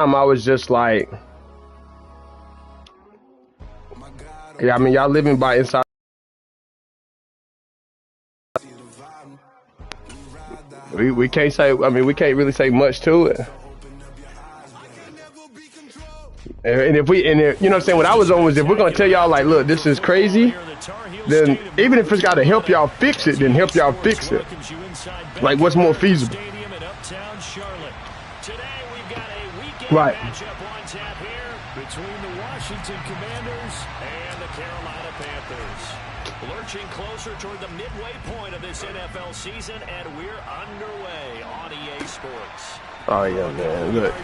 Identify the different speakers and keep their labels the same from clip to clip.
Speaker 1: I was just like, yeah, I mean, y'all living by inside. We can't say, I mean, we can't really say much to it. And if we, and if, you know what I'm saying, what I was on was, if we're going to tell y'all, like, look, this is crazy, then even if it's got to help y'all fix it, then help y'all fix it. Like, what's more feasible? Right.
Speaker 2: Between the Washington Commanders and the Carolina Panthers. Lurching closer toward the midway point of this NFL season, and we're underway on EA Sports.
Speaker 1: Oh, yeah, man. Look.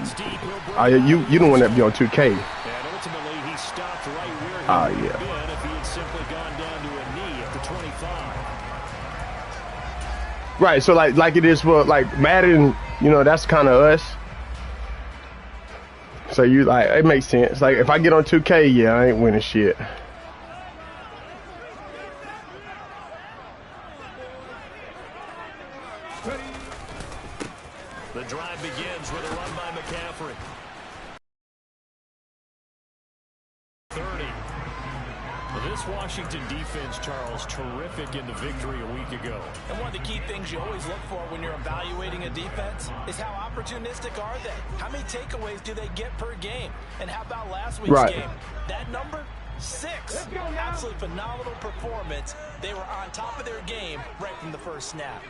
Speaker 1: Oh, yeah, you don't want that to be on 2K.
Speaker 2: And ultimately, he stopped right where he
Speaker 1: would have
Speaker 2: been if he had simply gone down to a knee at the 25.
Speaker 1: Right, so like it is for, like, Madden, you know, that's kind of us. So you, like, it makes sense. Like, if I get on 2K, yeah, I ain't winning shit.
Speaker 2: The drive begins with a run by McCaffrey. 30. This Washington defense, Charles, terrific in the victory a week ago.
Speaker 3: And one of the key things you always look for when you're evaluating a defense is how opportunistic are they? How many takeaways do they get per game? And how about last week's game? That number, 6. Absolutely phenomenal performance. They were on top of their game right from the first snap.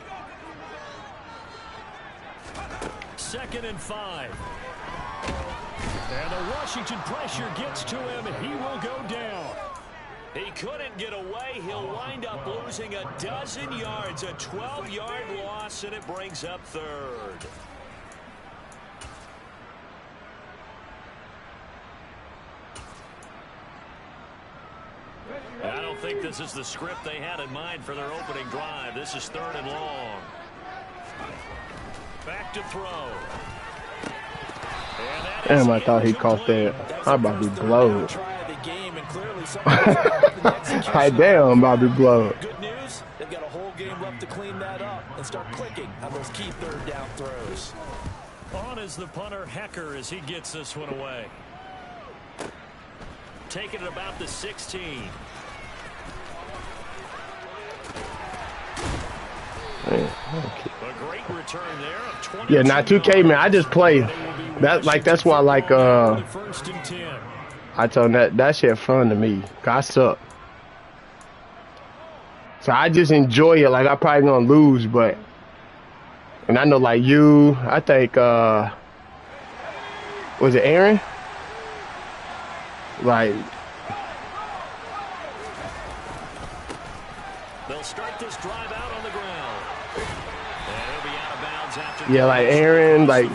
Speaker 2: 2nd and 5. And the Washington pressure gets to him, and he will go down. He couldn't get away. He'll wind up losing a dozen yards, a 12-yard loss, and it brings up 3rd. I don't think this is the script they had in mind for their opening drive. This is 3rd and long. Back to throw.
Speaker 1: Damn, I thought he caught that. I'm about to be blowed. Damn, I'm about to be blowed.
Speaker 3: Good news, they've got a whole game left to clean that up and start clicking on those key 3rd down throws.
Speaker 2: On is the punter, Hecker, as he gets this one away. Taking it about the 16.
Speaker 1: Man,
Speaker 2: okay. A great return there of 20.
Speaker 1: Yeah, not 2K, man. I just play that. Like, that's why, like, I told him that shit fun to me. I suck. So I just enjoy it. Like, I probably gonna lose, but, and I know, like, you, I think, was it Aaron? Like,
Speaker 2: they'll start this drive out on the ground. And he'll be out of bounds after.
Speaker 1: Yeah, like Aaron, like,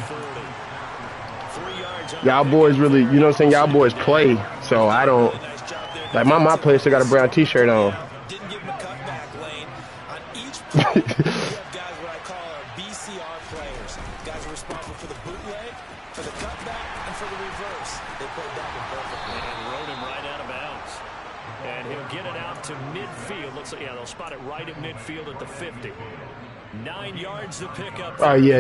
Speaker 1: y'all boys really, you know what I'm saying? Y'all boys play, so I don't, like, my player still got a brown t-shirt on.
Speaker 3: Didn't give him a cutback lane. On each play, we have guys what I call our BCR players. Guys are responsible for the bootleg, for the cutback, and for the reverse. They played that one perfectly.
Speaker 2: And rode him right out of bounds. And he'll get it out to midfield. Looks like, yeah, they'll spot it right at midfield at the 50. 9 yards to pick up.
Speaker 1: Oh, yeah.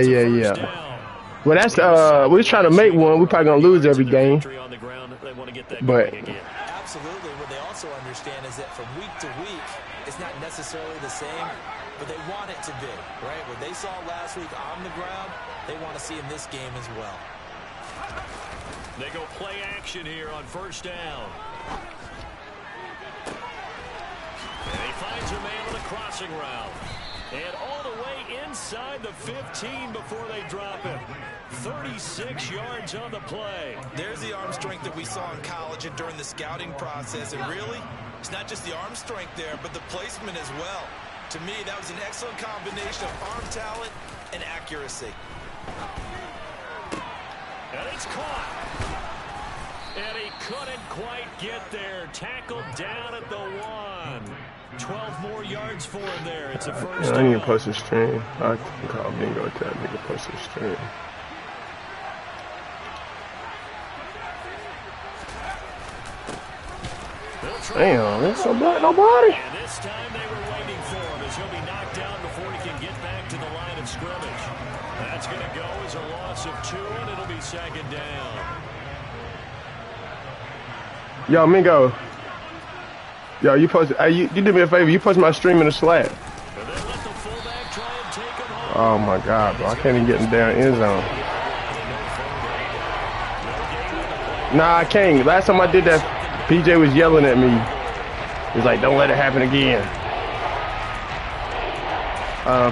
Speaker 1: Well, that's, we're trying to make one. We're probably going to lose every game. But
Speaker 3: absolutely. What they also understand is that from week to week, it's not necessarily the same, but they want it to be, right? What they saw last week on the ground, they want to see in this game as well.
Speaker 2: They go play action here on 1st down. And he finds a man on a crossing route. And all the way inside the 15 before they drop him. 36 yards on the play.
Speaker 3: There's the arm strength that we saw in college and during the scouting process. And really, it's not just the arm strength there, but the placement as well. To me, that was an excellent combination of arm talent and accuracy.
Speaker 2: And it's caught. And he couldn't quite get there. Tackled down at the 1. 12 more yards for him there. It's a 1st down.
Speaker 1: I need to post a stream. I can call Bingo to that nigga post a stream. Damn, that's so black, nobody.
Speaker 2: And this time they were waiting for him as he'll be knocked down before he can get back to the line of scrimmage. That's going to go as a loss loss of 2, and it'll be 2nd down.
Speaker 1: Yo, Mingo. Yo, you post. You did me a favor. You post my stream in the Slack. Oh my God, bro! I can't even get in down end zone. Nah, I can't. Last time I did that, PJ was yelling at me. He's like, "Don't let it happen again."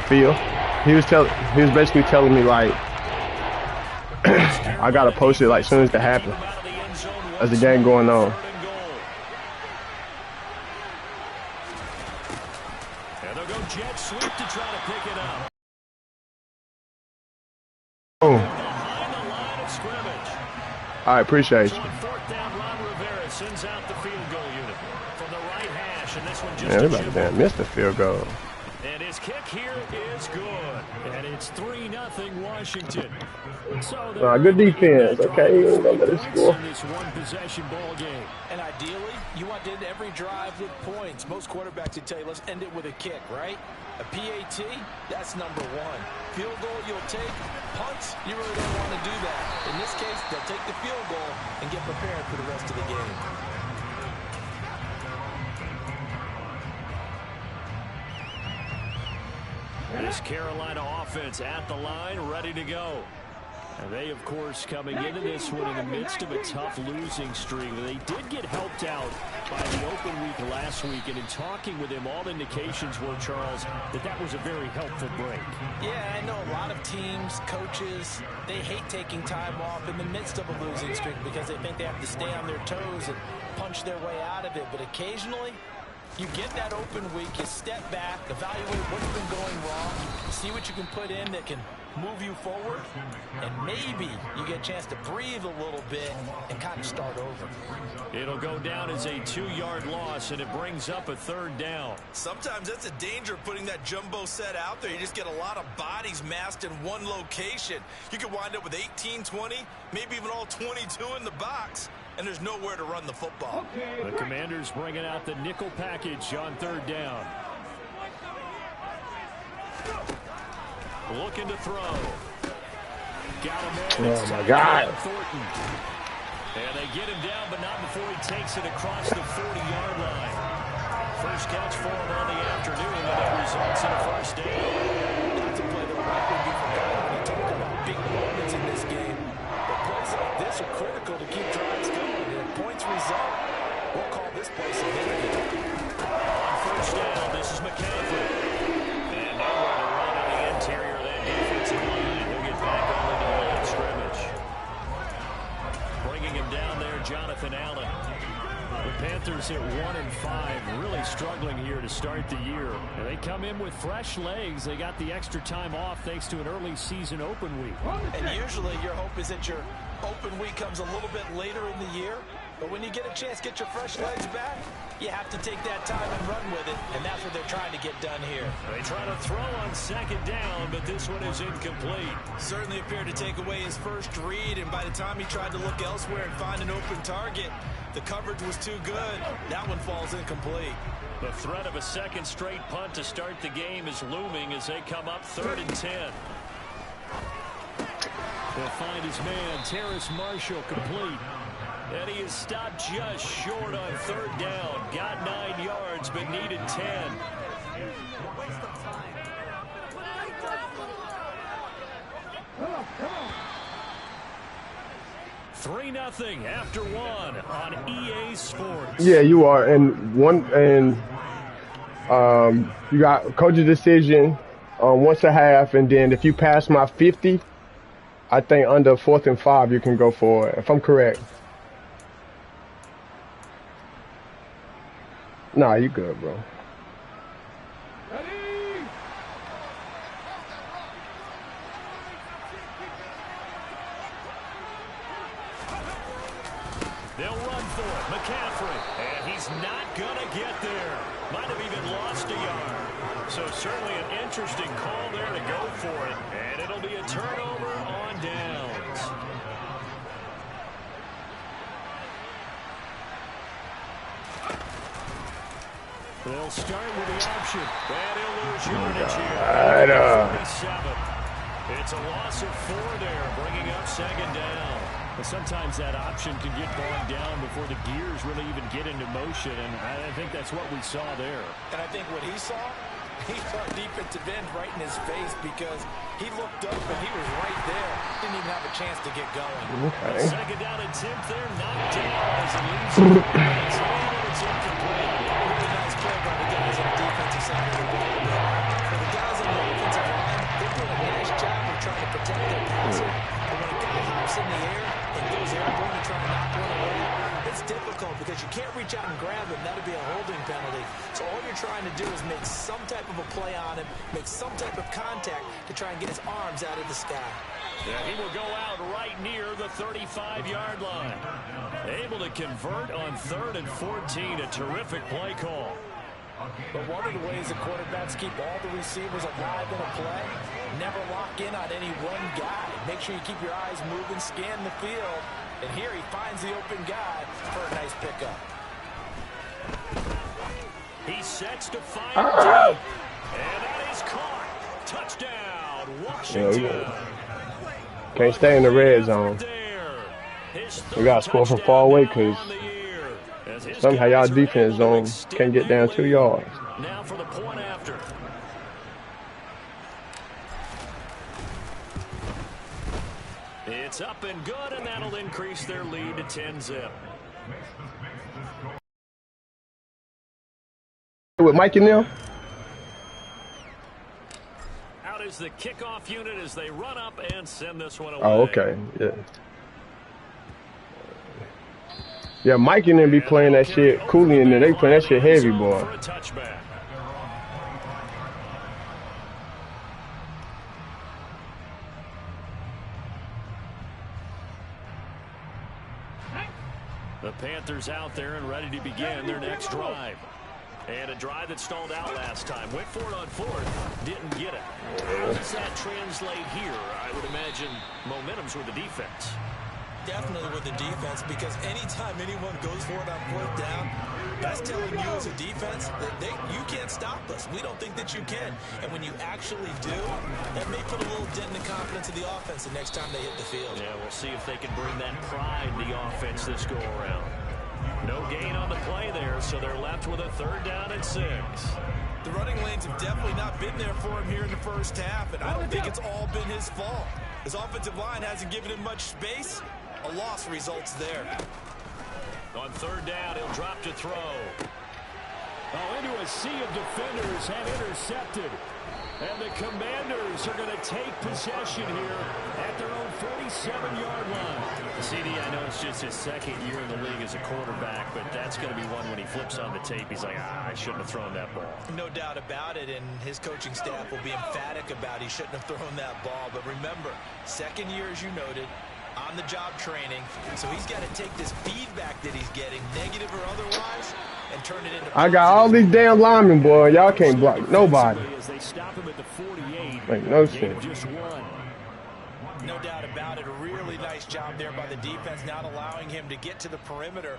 Speaker 1: Phil, he was basically telling me like, I gotta post it like soon as it happens, as the game going on.
Speaker 2: And they'll go jet sweep to try to pick it up.
Speaker 1: Oh.
Speaker 2: Behind the line of scrimmage.
Speaker 1: I appreciate you.
Speaker 2: So on 4th down, Ron Rivera sends out the field goal unit from the right hash, and this one just
Speaker 1: Man, we about to miss the field goal.
Speaker 2: And his kick here is good. And it's 3-0 Washington. So
Speaker 1: good defense. Okay, we're gonna let it score.
Speaker 2: In this one-possession ball game.
Speaker 3: And ideally, you want to end every drive with points. Most quarterbacks would tell you, let's end it with a kick, right? A PAT, that's number 1. Field goal, you'll take. Punts, you really don't want to do that. In this case, they'll take the field goal and get prepared for the rest of the game.
Speaker 2: This Carolina offense at the line, ready to go. And they, of course, coming into this one in the midst of a tough losing streak. They did get helped out by the open week last week, and in talking with him, all indications were, Charles, that was a very helpful break.
Speaker 3: Yeah, I know a lot of teams, coaches, they hate taking time off in the midst of a losing streak because they think they have to stay on their toes and punch their way out of it. But occasionally, you get that open week, you step back, evaluate what's been going wrong, see what you can put in that can move you forward, and maybe you get a chance to breathe a little bit and kind of start over.
Speaker 2: It'll go down as a 2-yard loss, and it brings up a 3rd down.
Speaker 3: Sometimes that's a danger of putting that jumbo set out there. You just get a lot of bodies massed in one location. You could wind up with 18, 20, maybe even all 22 in the box, and there's nowhere to run the football.
Speaker 2: The Commanders bringing out the nickel package on 3rd down. Looking to throw. Got him in.
Speaker 1: Oh, my God.
Speaker 2: Thornton. And they get him down, but not before he takes it across the 40-yard line. First catch for him on the afternoon, and that results in a 1st down.
Speaker 3: That's a play that would be forgotten when you talk about big moments in this game. But plays like this are critical to keep drives going. And if points result, we'll call this play significant.
Speaker 2: On 1st down, this is McCaffrey. And nowhere to run on the interior of that defensive line. He'll get back over the line of scrimmage. Bringing him down there, Jonathan Allen. The Panthers at 1-5, really struggling here to start the year. And they come in with fresh legs. They got the extra time off thanks to an early season open week.
Speaker 3: And usually your hope is that your open week comes a little bit later in the year. But when you get a chance to get your fresh legs back, you have to take that time and run with it. And that's what they're trying to get done here.
Speaker 2: They try to throw on 2nd down, but this one is incomplete.
Speaker 3: Certainly appeared to take away his first read, and by the time he tried to look elsewhere and find an open target, the coverage was too good. That one falls incomplete.
Speaker 2: The threat of a 2nd straight punt to start the game is looming as they come up 3rd and 10. He'll find his man, Terrace Marshall, complete. And he is stopped just short on 3rd down. Got 9 yards, but needed 10. 3-0 after 1 on EA Sports.
Speaker 1: Yeah, you are. And you got coach's decision once a half, and then if you pass my 50, I think under 4th and 5 you can go for it, if I'm correct. Nah, you good, bro.
Speaker 2: They'll run for it. McCaffrey. And he's not going to get there. Might have even lost a yard. So certainly an interesting call there to go for it. And it'll be a turnover on downs. They'll start with the option. And he'll lose yardage here. It's a loss of 4 there, bringing up second down. And sometimes that option can get bogged down before the gears really even get into motion, and I think that's what we saw there.
Speaker 3: And I think what he saw defensive end right in his face, because he looked up and he was right there. Didn't even have a chance to get going.
Speaker 1: Okay.
Speaker 2: Second down and 10th there, knocked down as it leaves the defense, and it's incomplete.
Speaker 3: Really nice play by the guys on the defensive side of the ball. But for the guys on the offensive line, they're doing a nice job of trying to protect their passer. But when a guy hops in the air and goes airborne to try and knock one away, it's difficult because you can't reach out and grab him. That would be a holding penalty. So all you're trying to do is make some type of a play on him, make some type of contact to try and get his arms out of the sky.
Speaker 2: Yeah, he will go out right near the 35-yard line. Able to convert on 3rd and 14. A terrific play call.
Speaker 3: But one of the ways the quarterbacks keep all the receivers alive in a play, never lock in on any one guy. Make sure you keep your eyes moving, scan the field. And here he finds the open guy for a nice pickup.
Speaker 2: He sets to fire deep. And that is caught. Touchdown, Washington.
Speaker 1: Can't stay in the red zone. We got to score from far away because somehow y'all defense zone can't get down 2 yards.
Speaker 2: Now for the point after. It's up and good, and that'll increase their lead to 10-zip.
Speaker 1: With Mike in there?
Speaker 2: Out is the kickoff unit as they run up and send this one away.
Speaker 1: Oh, okay. Yeah. Yeah, Mike and them be playing that shit. Cooley and them, they playing that shit heavy, boy.
Speaker 2: For a touchback. The Panthers out there and ready to begin their next drive. And a drive that stalled out last time. Went for it on 4th, didn't get it. How does that translate here? I would imagine momentum's with the defense.
Speaker 3: Definitely with the defense, because anytime anyone goes for it on 4th down, that's telling you as a defense that you can't stop us. We don't think that you can. And when you actually do, that may put a little dent in the confidence of the offense the next time they hit the field.
Speaker 2: Yeah, we'll see if they can bring that pride in the offense this go around. No gain on the play there, so they're left with a 3rd down and 6.
Speaker 3: The running lanes have definitely not been there for him here in the first half, and I don't think it's all been his fault. His offensive line hasn't given him much space. A loss results there.
Speaker 2: On 3rd down, he'll drop to throw. Oh, into a sea of defenders have intercepted. And the Commanders are going to take possession here at their own 47-yard line. CD, I know it's just his 2nd year in the league as a quarterback, but that's going to be one when he flips on the tape. He's like, I shouldn't have thrown that ball.
Speaker 3: No doubt about it, and his coaching staff will be emphatic about he shouldn't have thrown that ball. But remember, 2nd year, as you noted, on-the-job training, so he's got to take this feedback that he's getting, negative or otherwise, and turn it into...
Speaker 1: I got all these damn linemen, boy. Y'all can't block nobody.
Speaker 2: As they stop him at the 48,
Speaker 1: Make no sense.
Speaker 2: just one.
Speaker 3: No doubt about it. A really nice job there by the defense, not allowing him to get to the perimeter.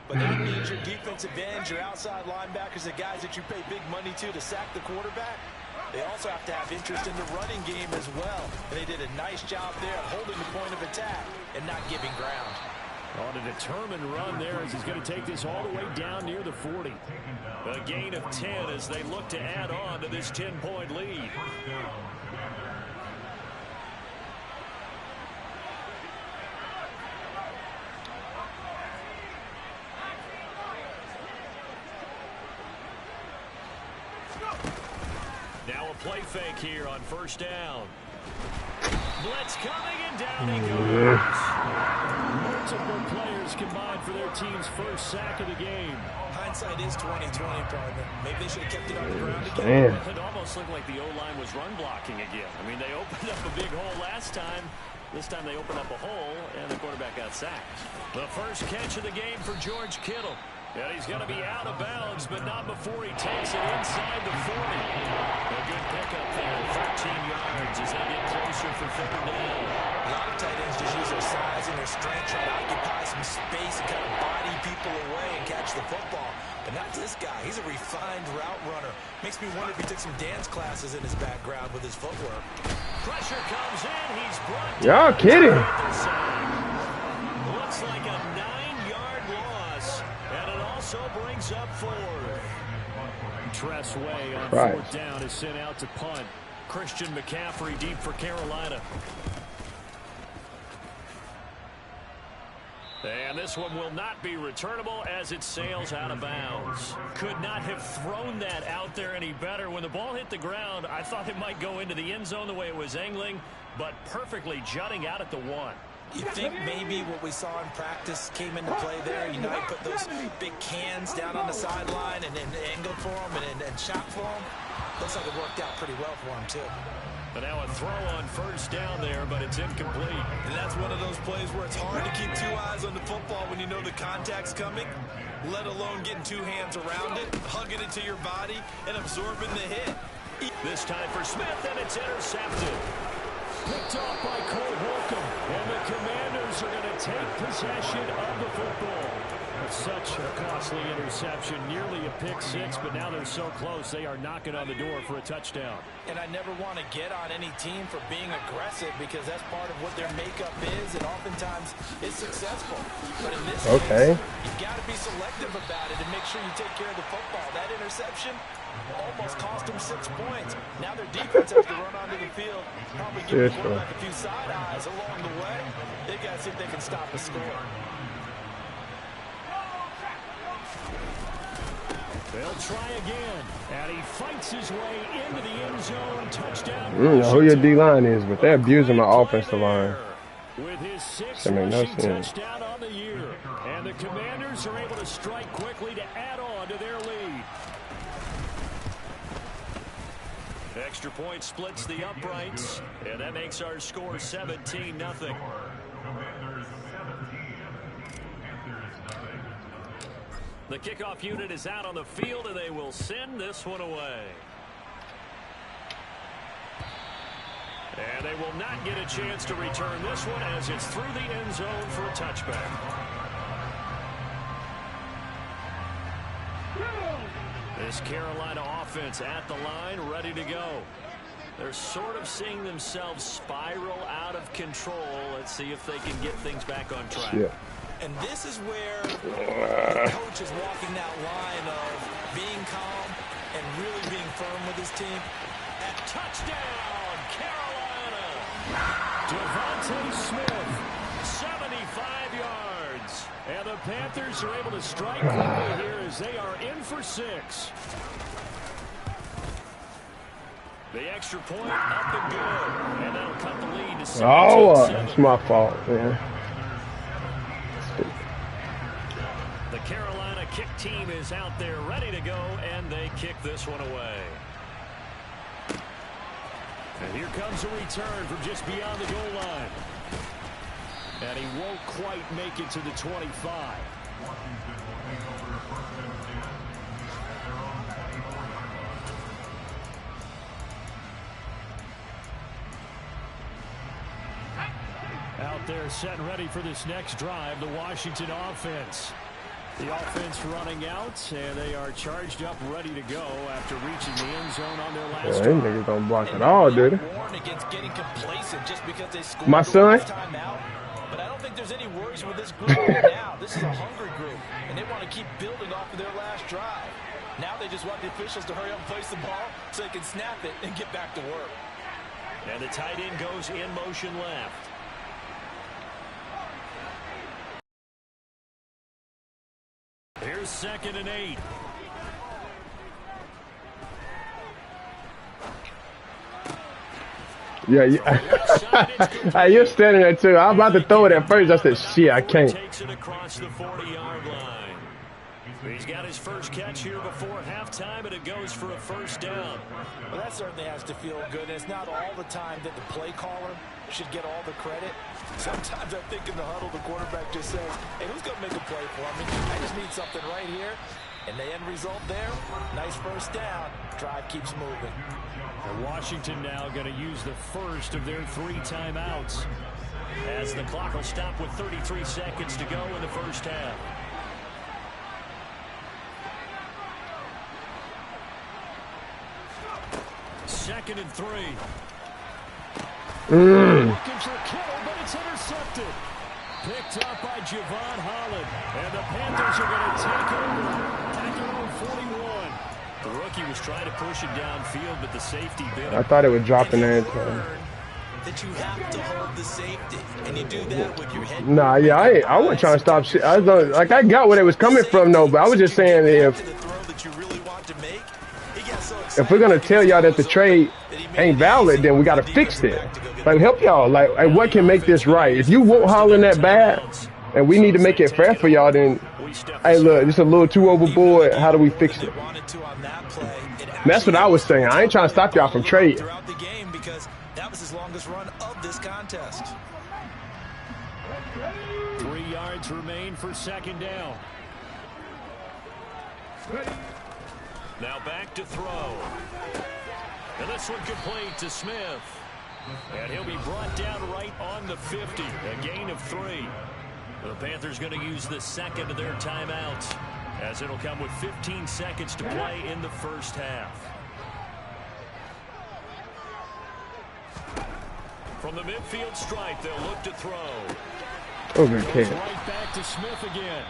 Speaker 3: But that means your defensive ends, your outside linebackers, the guys that you pay big money to sack the quarterback, they also have to have interest in the running game as well. And they did a nice job there of holding the point of attack and not giving ground.
Speaker 2: On a determined run there as he's going to take this all the way down near the 40. A gain of 10 as they look to add on to this 10-point lead. Now a play fake here on 1st down. Blitz coming and down he goes. Multiple players combined for their team's first sack of the game.
Speaker 3: Hindsight is 20/20, partner. Maybe they should have kept it on the ground again.
Speaker 2: It almost looked like the O-line was run blocking again. I mean, they opened up a big hole last time. This time they opened up a hole, and the quarterback got sacked. The first catch of the game for George Kittle. And he's going to be out of bounds, but not before he takes it inside the 40. A good pickup there, 13 yards as they get closer for 3rd down.
Speaker 3: A lot of tight ends just use their size and their strength, try to occupy some space and kind of body people away and catch the football. But not this guy. He's a refined route runner. Makes me wonder if he took some dance classes in his background with his footwork.
Speaker 2: Pressure comes in. He's brought
Speaker 1: Y'all kidding.
Speaker 2: Looks like a 9-yard loss, and it also brings up 4. Tressway on 4th down is sent out to punt. Christian McCaffrey deep for Carolina. And this one will not be returnable as it sails out of bounds. Could not have thrown that out there any better. When the ball hit the ground, I thought it might go into the end zone the way it was angling, but perfectly jutting out at the 1.
Speaker 3: You think maybe what we saw in practice came into play there? You know, he put those big cans down on the sideline and angled for him and shot for him. Looks like it worked out pretty well for him, too.
Speaker 2: But now a throw on 1st down there, but it's incomplete.
Speaker 3: And that's one of those plays where it's hard to keep 2 eyes on the football when you know the contact's coming, let alone getting 2 hands around it, hugging it to your body, and absorbing the hit.
Speaker 2: This time for Smith, and it's intercepted. Picked off by Cole Holcomb, and the Commanders are going to take possession of the football. Such a costly interception, nearly a pick 6, but now they're so close they are knocking on the door for a touchdown.
Speaker 3: And I never want to get on any team for being aggressive because that's part of what their makeup is, and oftentimes it's successful. But in this case, you've got to be selective about it and make sure you take care of the football. That interception almost cost them 6 points. Now their defense has to run onto the field, probably give the quarterback a few side eyes along the way. They got to see if they can stop the score.
Speaker 2: They'll try again, and he fights his way into the end zone. Touchdown.
Speaker 1: I don't know who your D-line is, but they're abusing my offensive line.
Speaker 2: With his 6th
Speaker 1: That makes no sense.
Speaker 2: touchdown on the year, and the Commanders are able to strike quickly to add on to their lead. Extra point splits the uprights, and that makes our score 17-0. The kickoff unit is out on the field, and they will send this one away. And they will not get a chance to return this one as it's through the end zone for a touchback. This Carolina offense at the line, ready to go. They're sort of seeing themselves spiral out of control. Let's see if they can get things back on track.
Speaker 1: Yeah.
Speaker 3: And this is where the coach is walking that line of being calm and really being firm with his team.
Speaker 2: At touchdown, Carolina. Devontae Smith, 75 yards. And the Panthers are able to strike quickly here as they are in for 6. The extra point up and good. And that'll cut the lead to 17-7.
Speaker 1: It's my fault, man.
Speaker 2: The Carolina kick team is out there ready to go, and they kick this one away. And here comes a return from just beyond the goal line. And he won't quite make it to the 25. Out there set and ready for this next drive, the Washington offense. The offense running out, and they are charged up, ready to go after reaching the end zone on their last drive.
Speaker 1: Niggas don't block at all, dude.
Speaker 3: Against getting complacent just because they scored
Speaker 1: My son?
Speaker 3: timeout. But I don't think there's any worries with this group right now. This is a hungry group, and they want to keep building off of their last drive. Now they just want the officials to hurry up and place the ball so they can snap it and get back to work.
Speaker 2: And the tight end goes in motion left. Here's 2nd and 8.
Speaker 1: Yeah. Hey, you're standing there too. I was about to throw it at first. I said, shit, I can't.
Speaker 2: Takes it across the 40-yard line. He's got his first catch here before halftime, and it goes for a 1st down.
Speaker 3: Well, that certainly has to feel good. And it's not all the time that the play caller should get all the credit. Sometimes I think in the huddle, the quarterback just says, hey, who's going to make a play for me? I just need something right here. And the end result there, nice 1st down. Drive keeps moving.
Speaker 2: And Washington now going to use the first of their 3 timeouts as the clock will stop with 33 seconds to go in the 1st half. Second and 3. Looking for Kittle, but it's intercepted. Picked up by Javon Holland. And the Panthers are going to take over at their own 41. The rookie was trying to push it downfield, but the safety bit.
Speaker 1: I thought it would drop in there.
Speaker 3: That you have to hold the safety, and you do that with your head.
Speaker 1: Nah, yeah, I wasn't trying to stop shit. I was like, I got where it was coming from, though, but I was just saying if we're gonna tell y'all that the trade ain't valid, then we gotta fix it. Like, help y'all. Like, what can make this right? If you won't holler that bad, and we need to make it fair for y'all, then hey, look, it's a little too overboard. How do we fix it? And that's what I was saying. I ain't trying to stop y'all from trading.
Speaker 3: That was his longest run of this contest.
Speaker 2: 3 yards remain for second down. Now back to throw. And this one complete to Smith. And he'll be brought down right on the 50. A gain of 3. The Panthers going to use the second of their timeouts, as it'll come with 15 seconds to play in the first half. From the midfield stripe, they'll look to throw.
Speaker 1: Okay.
Speaker 2: Right back to Smith again.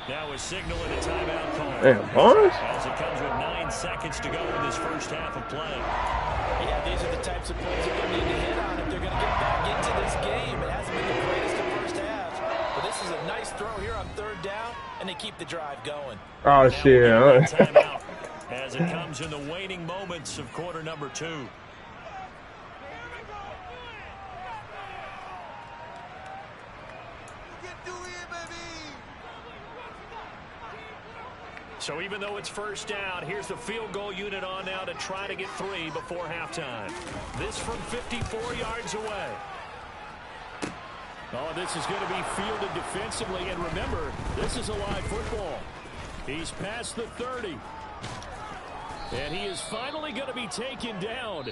Speaker 2: Now is signaling a timeout call.
Speaker 1: Damn, Barnes?
Speaker 2: As it comes with 9 seconds to go in this first half of play.
Speaker 3: Yeah, these are the types of plays they're going to need to hit on if they're going to get back into this game. It hasn't been the greatest of first halves, but this is a nice throw here on third down, and they keep the drive going.
Speaker 1: Oh, shit.
Speaker 2: Timeout as it comes in the waning moments of quarter number 2. So even though it's first down, here's the field goal unit on now to try to get 3 before halftime. This from 54 yards away. Oh, this is going to be fielded defensively. And remember, this is a live football. He's past the 30. And he is finally going to be taken down.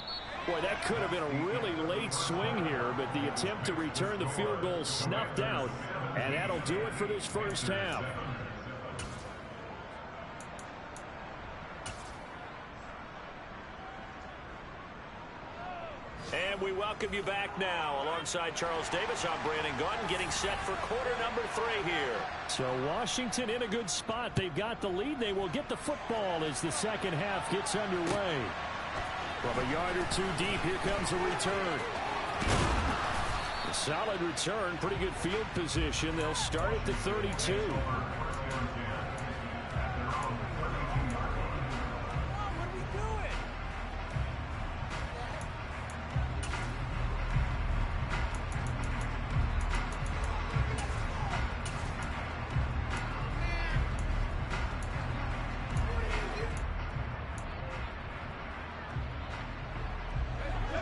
Speaker 2: Boy, that could have been a really late swing here, but the attempt to return the field goal snuffed out. And that'll do it for this first half. And we welcome you back now. Alongside Charles Davis, I'm Brandon Gordon, getting set for quarter number 3 here. So Washington in a good spot. They've got the lead. They will get the football as the second half gets underway. From a yard or 2 deep, here comes a return. A solid return, pretty good field position. They'll start at the 32.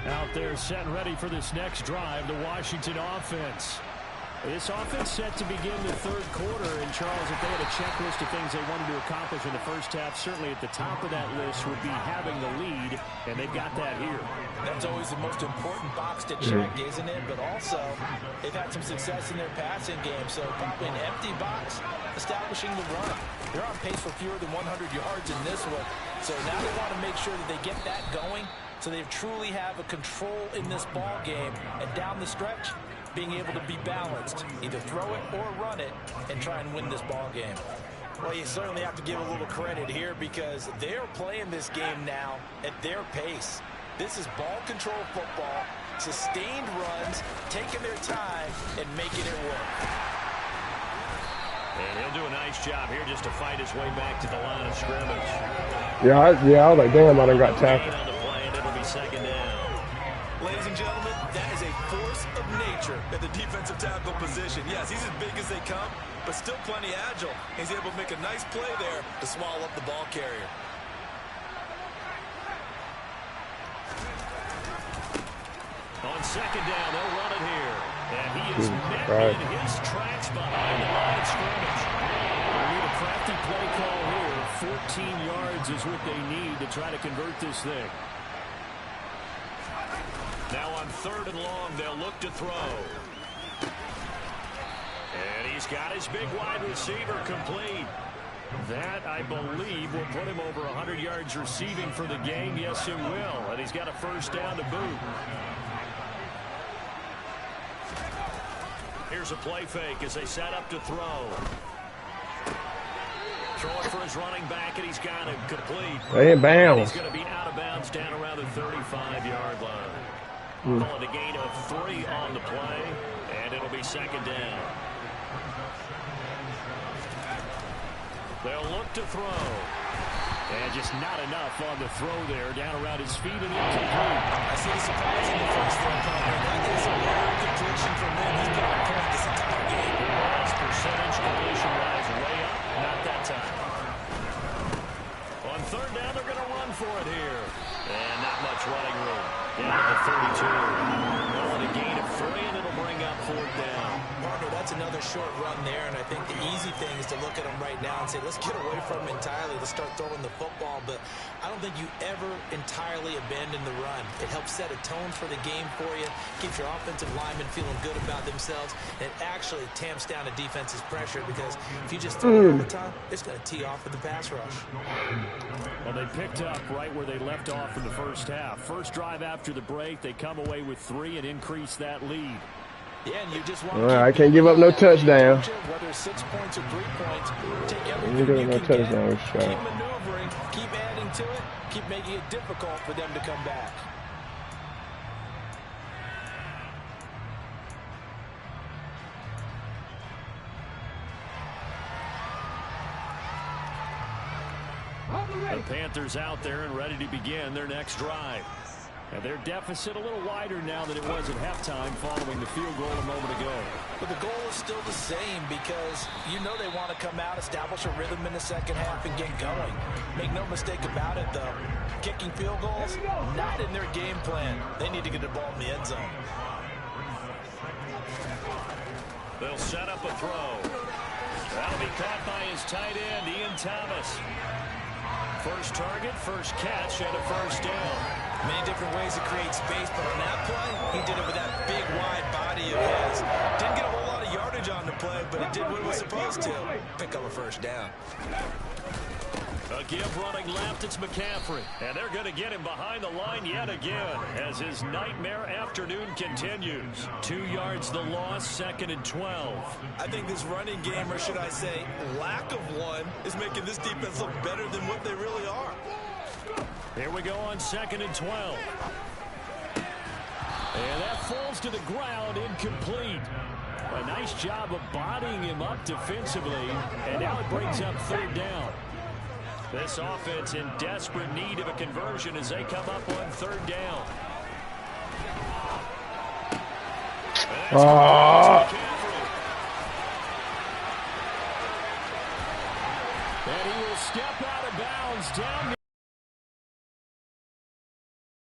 Speaker 2: Out there set and ready for this next drive, the Washington offense. This offense set to begin the third quarter. And, Charles, if they had a checklist of things they wanted to accomplish in the first half, certainly at the top of that list would be having the lead, and they've got that here. That's always the most important box to check, isn't it? But also, they've had some success in their passing game. So, an empty box, establishing the run. They're on pace for fewer than 100 yards in this one. So now they want to make sure that they get that going, so they truly have a control in this ball game, and down the stretch, being able to be balanced, either throw it or run it, and try and win this ball game. Well, you certainly have to give a little credit here because they're playing this game now at their pace. This is ball control football, sustained runs, taking their time, and making it work. And he'll do a nice job here just to fight his way back to the line of scrimmage.
Speaker 1: Yeah, I was like, damn, I done got tackled.
Speaker 2: Second down.
Speaker 3: Ladies and gentlemen, that is a force of nature at the defensive tackle position. Yes, he's as big as they come, but still plenty agile. He's able to make a nice play there to swallow up the ball carrier.
Speaker 2: On second down, they'll run it here. And he is met in his tracks behind the line of scrimmage. They need a crafty play call here. 14 yards is what they need to try to convert this thing. Now on third and long, they'll look to throw. And he's got his big wide receiver complete. That, I believe, will put him over 100 yards receiving for the game. Yes, it will. And he's got a first down to boot. Here's a play fake as they set up to throw. Throwing for his running back, and he's got him complete.
Speaker 1: They in bounds.
Speaker 2: He's going to be out of bounds down around the 35-yard line. Calling a gain of 3 on the play, and it'll be second down. They'll look to throw. And just not enough on the throw there, down around his feet and incomplete.
Speaker 3: I see the surprise in the first throw, partner. That is a rare completion from him. He's been on point this entire game.
Speaker 2: His percentage completion-wise way up, not that time. On third down, they're going to run for it here. And not much running room. Down to the 32. Calling a gain of 3, and it'll bring up fourth down.
Speaker 3: Partner, that's another short run there, and I think the easy thing is to look at him right now and say, let's get away from him entirely. Let's start throwing the football, but I don't think you ever entirely abandon the run. It helps set a tone for the game for you, keeps your offensive linemen feeling good about themselves, and it actually tamps down a defense's pressure because if you just throw it all the time, it's going to tee off with the pass rush.
Speaker 2: Well, they picked up right where they left off in the first half. First drive after the break, they come away with 3 and increase that lead.
Speaker 3: Yeah, and you just want
Speaker 1: to I can't give up no touchdown.
Speaker 3: Whether it's 6 points or 3 points, take everything you can get, keep maneuvering, keep adding to it, keep making it difficult for them to come back.
Speaker 2: The Panthers out there and ready to begin their next drive. And their deficit a little wider now than it was at halftime following the field goal a moment ago.
Speaker 3: But the goal is still the same because you know they want to come out, establish a rhythm in the second half, and get going. Make no mistake about it, though. Kicking field goals, not in their game plan. They need to get the ball in the end zone.
Speaker 2: They'll set up a throw. That'll be caught by his tight end, Ian Thomas. First target, first catch, and a first down.
Speaker 3: Many different ways to create space, but on that play, he did it with that big, wide body of his. Didn't get a whole lot of yardage on the play, but it did what it was supposed to. Pick up a first down.
Speaker 2: A give running left, it's McCaffrey. And they're going to get him behind the line yet again as his nightmare afternoon continues. 2 yards the loss, second and 12.
Speaker 3: I think this running game, or should I say lack of one, is making this defense look better than what they really are.
Speaker 2: Here we go on second and 12. And that falls to the ground, incomplete. A nice job of bodying him up defensively. And now it brings up third down. This offense in desperate need of a conversion as they come up on third down. And he will step out of bounds down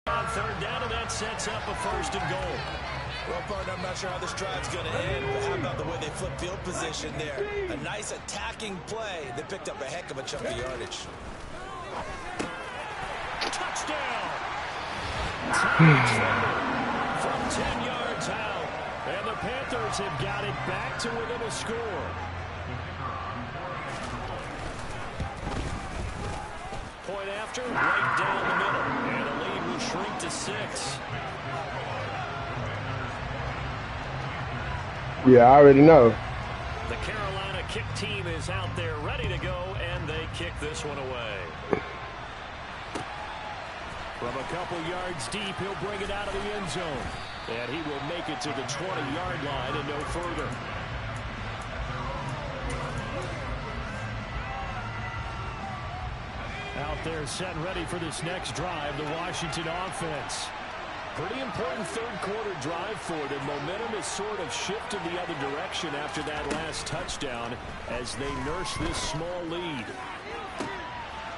Speaker 2: on third down, and that sets up a first and goal.
Speaker 3: Well, partner, I'm not sure how this drive's going to end, but how about the way they flip field position there? A nice attacking play that picked up a heck of a chunk of yardage.
Speaker 2: Touchdown! From 10 yards out. And the Panthers have got it back to within a score. Point after, right down the middle. And the lead will shrink to 6.
Speaker 1: Yeah, I already know.
Speaker 2: The Carolina kick team is out there ready to go, and they kick this one away. From a couple yards deep, he'll bring it out of the end zone. And he will make it to the 20-yard line and no further. Out there set and ready for this next drive, the Washington offense. Pretty important third-quarter drive for them. Momentum has sort of shifted the other direction after that last touchdown as they nurse this small lead.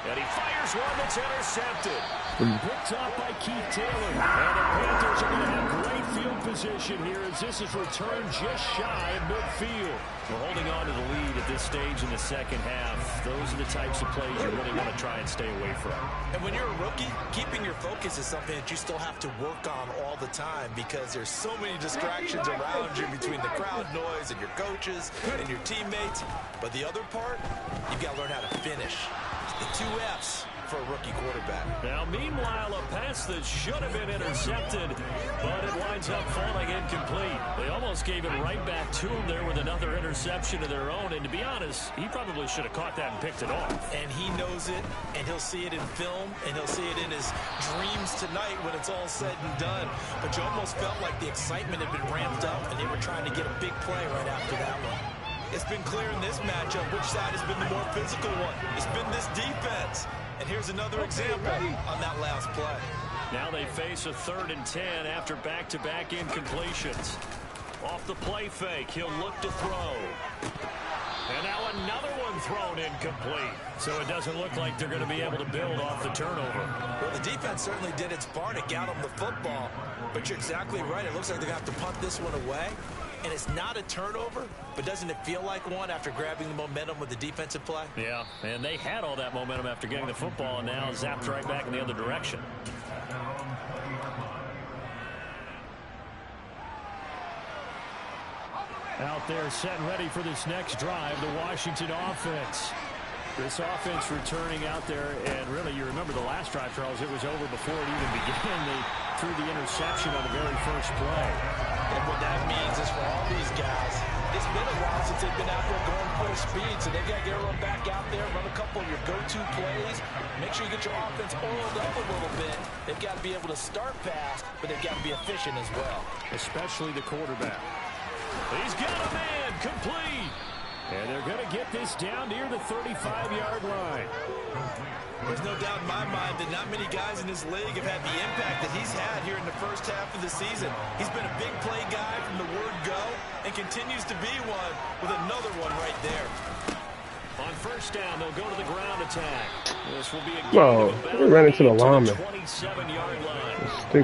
Speaker 2: And he fires one that's intercepted. Picked off by Keith Taylor. And the Panthers are going to have great field position here as this is returned just shy of midfield. We're holding on to the lead at this stage in the second half. Those are the types of plays you really want to try and stay away from.
Speaker 3: And when you're a rookie, keeping your focus is something that you still have to work on all the time because there's so many distractions around you between the crowd noise and your coaches and your teammates. But the other part, you've got to learn how to finish. The 2 F's. for a rookie quarterback.
Speaker 2: Now, meanwhile, a pass that should have been intercepted, but it winds up falling incomplete. They almost gave it right back to him there with another interception of their own. And to be honest, he probably should have caught that and picked it off.
Speaker 3: And he knows it, and he'll see it in film, and he'll see it in his dreams tonight when it's all said and done. But you almost felt like the excitement had been ramped up, and they were trying to get a big play right after that one. It's been clear in this matchup which side has been the more physical one. It's been this defense. And here's another example on that last play.
Speaker 2: Now they face a 3rd and 10 after back-to-back incompletions. Off the play fake, he'll look to throw. And now another one thrown incomplete. So it doesn't look like they're going to be able to build off the turnover.
Speaker 3: Well, the defense certainly did its part to get them the football. But you're exactly right. It looks like they're going to have to punt this one away. And it's not a turnover, but doesn't it feel like one after grabbing the momentum with the defensive play?
Speaker 2: Yeah, and they had all that momentum after getting the football, and now zapped right back in the other direction. Out there set and ready for this next drive, the Washington offense. This offense returning out there, and really, you remember the last drive, Charles, it was over before it even began. They threw the interception on the very first play.
Speaker 3: And what that means is for all these guys, it's been a while since they've been out there going full speed, so they've got to get everyone back out there, run a couple of your go-to plays, make sure you get your offense oiled up a little bit. They've got to be able to start fast, but they've got to be efficient as well.
Speaker 2: Especially the quarterback. He's got a man, complete. And they're going to get this down near the 35-yard line.
Speaker 3: There's no doubt in my mind that not many guys in this league have had the impact that he's had here in the first half of the season. He's been a big play guy from the word go and continues to be one with another one right there.
Speaker 2: On first down, they'll go to the ground attack. This will be a
Speaker 1: we ran into the lineman.
Speaker 2: 27-yard line.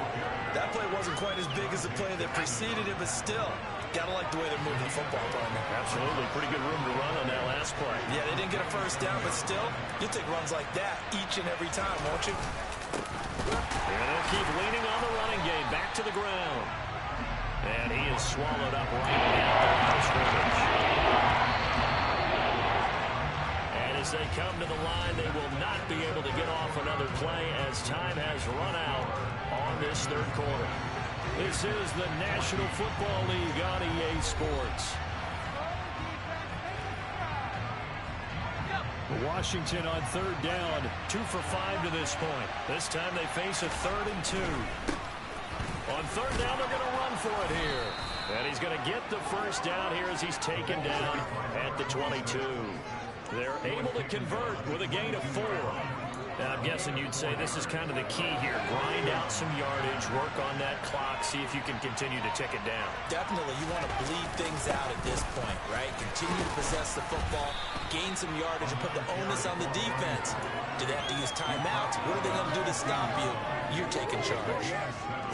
Speaker 3: That play wasn't quite as big as the play that preceded it, but still, gotta like the way they're moving the football, partner.
Speaker 2: Absolutely. Pretty good room to run on that last play.
Speaker 3: Yeah, they didn't get a first down, but still, you'll take runs like that each and every time, won't you?
Speaker 2: And they'll keep leaning on the running game. Back to the ground. And he is swallowed up right at the line of scrimmage. And as they come to the line, they will not be able to get off another play as time has run out on this third quarter. This is the National Football League on EA Sports. Washington on third down, 2 for 5 to this point. This time they face a 3rd and 2. On third down, they're going to run for it here. And he's going to get the first down here as he's taken down at the 22. They're able to convert with a gain of 4. Now, I'm guessing you'd say this is kind of the key here. Grind out some yardage, work on that clock, see if you can continue to tick it down.
Speaker 3: Definitely, you want to bleed things out at this point, right? Continue to possess the football, gain some yardage, and put the onus on the defense. Do they have to use timeouts? What are they going to do to stop you? You're taking charge.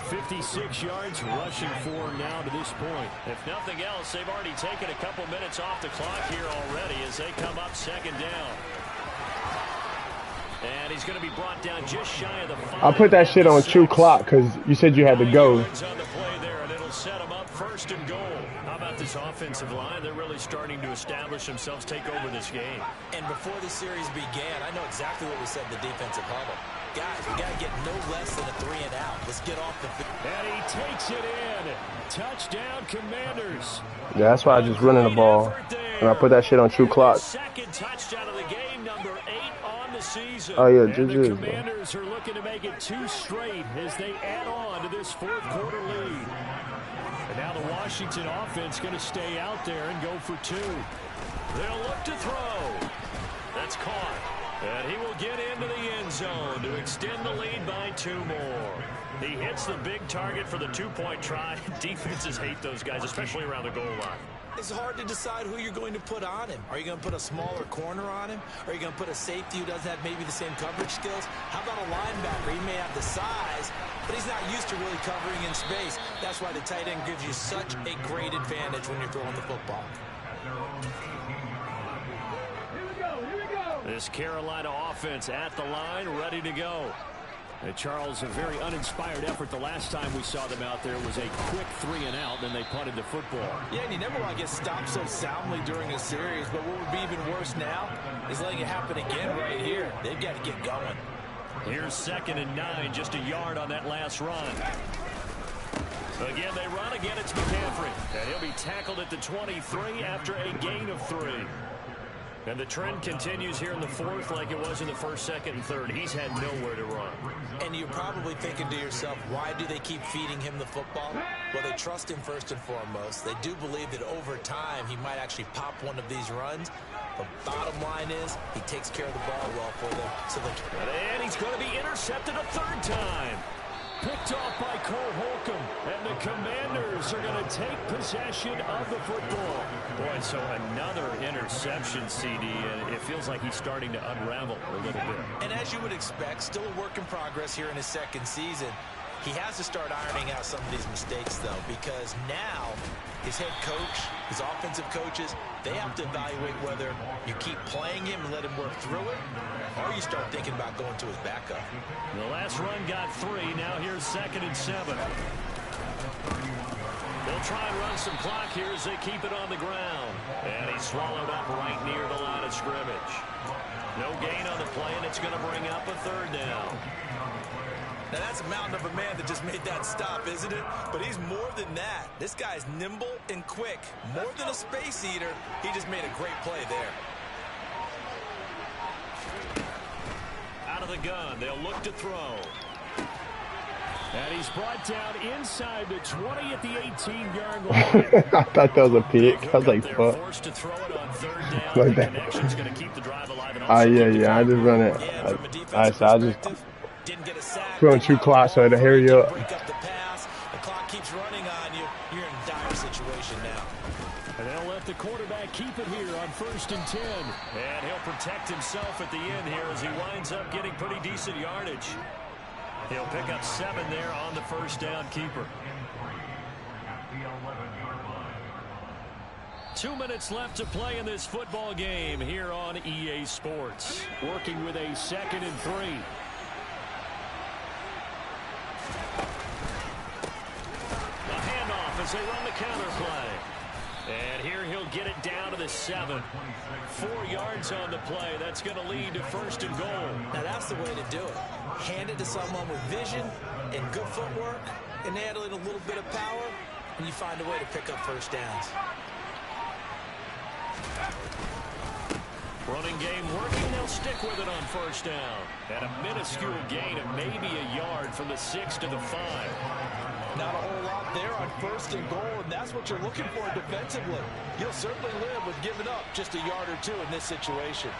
Speaker 2: 56 yards rushing for now to this point. If nothing else, they've already taken a couple minutes off the clock here already as they come up second down. And he's going to be brought down just shy of the 5.
Speaker 1: I put that shit on true clock because you said you had to go.
Speaker 2: On the play there, and it'll set them up 1st and goal. How about this offensive line? They're really starting to establish themselves, take over this game.
Speaker 3: And before the series began, I know exactly what we said in the defensive huddle. Guys, we got to get no less than a 3 and out. Let's get off the field.
Speaker 2: And he takes it in. Touchdown, Commanders.
Speaker 1: Yeah, that's why I just running the ball. And I put that shit on true clock.
Speaker 2: Second touchdown of the game, number 8 on the season.
Speaker 1: Oh, yeah,
Speaker 2: and the Commanders are looking to make it 2 straight as they add on to this 4th quarter lead. And now the Washington offense going to stay out there and go for 2. They'll look to throw. That's caught. And he will get into the end zone to extend the lead by 2 more. He hits the big target for the 2-point try. Defenses hate those guys, especially around the goal line.
Speaker 3: It's hard to decide who you're going to put on him. Are you going to put a smaller corner on him? Are you going to put a safety who doesn't have maybe the same coverage skills? How about a linebacker? He may have the size, but he's not used to really covering in space. That's why the tight end gives you such a great advantage when you're throwing the football.
Speaker 2: This Carolina offense at the line, ready to go. And Charles, a very uninspired effort the last time we saw them out there was a quick 3 and out, then they punted the football.
Speaker 3: Yeah, and you never want to get stopped so soundly during a series, but what would be even worse now is letting it happen again right here. They've got to get going.
Speaker 2: Here's 2nd and 9, just a yard on that last run. Again, they run. Again, it's McCaffrey. And he'll be tackled at the 23 after a gain of 3. And the trend continues here in the 4th like it was in the 1st, 2nd, and 3rd. He's had nowhere to run.
Speaker 3: And you're probably thinking to yourself, why do they keep feeding him the football? Well, they trust him first and foremost. They do believe that over time he might actually pop one of these runs. The bottom line is he takes care of the ball well for them.
Speaker 2: And he's going to be intercepted a 3rd time. Picked off by Cole Holcomb, and the Commanders are going to take possession of the football. Boy, so another interception, CD, and it feels like he's starting to unravel a little bit.
Speaker 3: And as you would expect, still a work in progress here in his 2nd season. He has to start ironing out some of these mistakes, though, because now his head coach, his offensive coaches, they have to evaluate whether you keep playing him and let him work through it, or you start thinking about going to his backup.
Speaker 2: The last run got 3. Now here's 2nd and 7. They'll try and run some clock here as they keep it on the ground. And he's swallowed up right near the line of scrimmage. No gain on the play, and it's going to bring up a 3rd down.
Speaker 3: Now, that's a mountain of a man that just made that stop, isn't it? But he's more than that. This guy's nimble and quick. More than a space eater, he just made a great play there.
Speaker 2: Out of the gun, they'll look to throw. And he's brought down inside the 20 at the 18-yard line.
Speaker 1: I thought that was a pick. I was like, fuck.
Speaker 2: Forced to throw it on 3rd down.
Speaker 1: Like
Speaker 2: The
Speaker 1: that.
Speaker 2: connection's going to keep the drive alive.
Speaker 1: Yeah. I just run it. Alright, so I just
Speaker 3: Didn't get a sack.
Speaker 1: put on 2 clocks so to hurry up.
Speaker 3: Break up the pass. The clock keeps running on you. You're in a dire situation now.
Speaker 2: And they'll let the quarterback keep it here on 1st and 10. And he'll protect himself at the end here as he winds up getting pretty decent yardage. He'll pick up 7 there on the 1st down keeper. 2 minutes left to play in this football game here on EA Sports. Working with a 2nd and 3. The handoff as they run the counter play. And here he'll get it down to the 7. 4 yards on the play. That's going to lead to 1st and goal.
Speaker 3: Now, that's the way to do it. Hand it to someone with vision and good footwork, and add in a little bit of power, and you find a way to pick up 1st downs.
Speaker 2: Running game working. They'll stick with it on 1st down. And a minuscule gain of maybe a yard from the 6 to the 5.
Speaker 3: Not a whole lot there on 1st and goal, and that's what you're looking for defensively. You'll certainly live with giving up just a yard or 2 in this situation.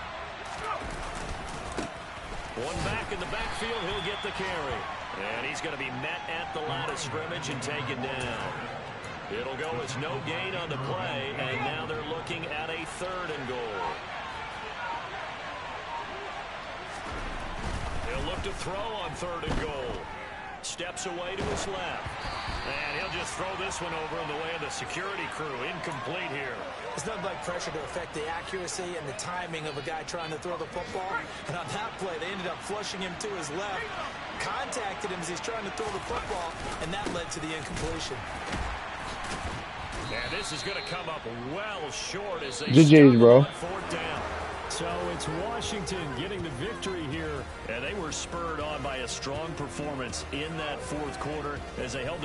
Speaker 2: One back in the backfield, he'll get the carry. And he's going to be met at the line of scrimmage and taken down. It'll go as no gain on the play, and now they're looking at a 3rd and goal. He'll look to throw on 3rd and goal. Steps away to his left. And he'll just throw this one over in the way of the security crew. Incomplete here.
Speaker 3: It's nothing like pressure to affect the accuracy and the timing of a guy trying to throw the football. And on that play, they ended up flushing him to his left, contacted him as he's trying to throw the football, and that led to the incompletion.
Speaker 2: And this is going to come up well short as they
Speaker 1: GG's, bro.
Speaker 2: 4th down. So it's Washington getting the victory here. And they were spurred on by a strong performance in that 4th quarter as they held their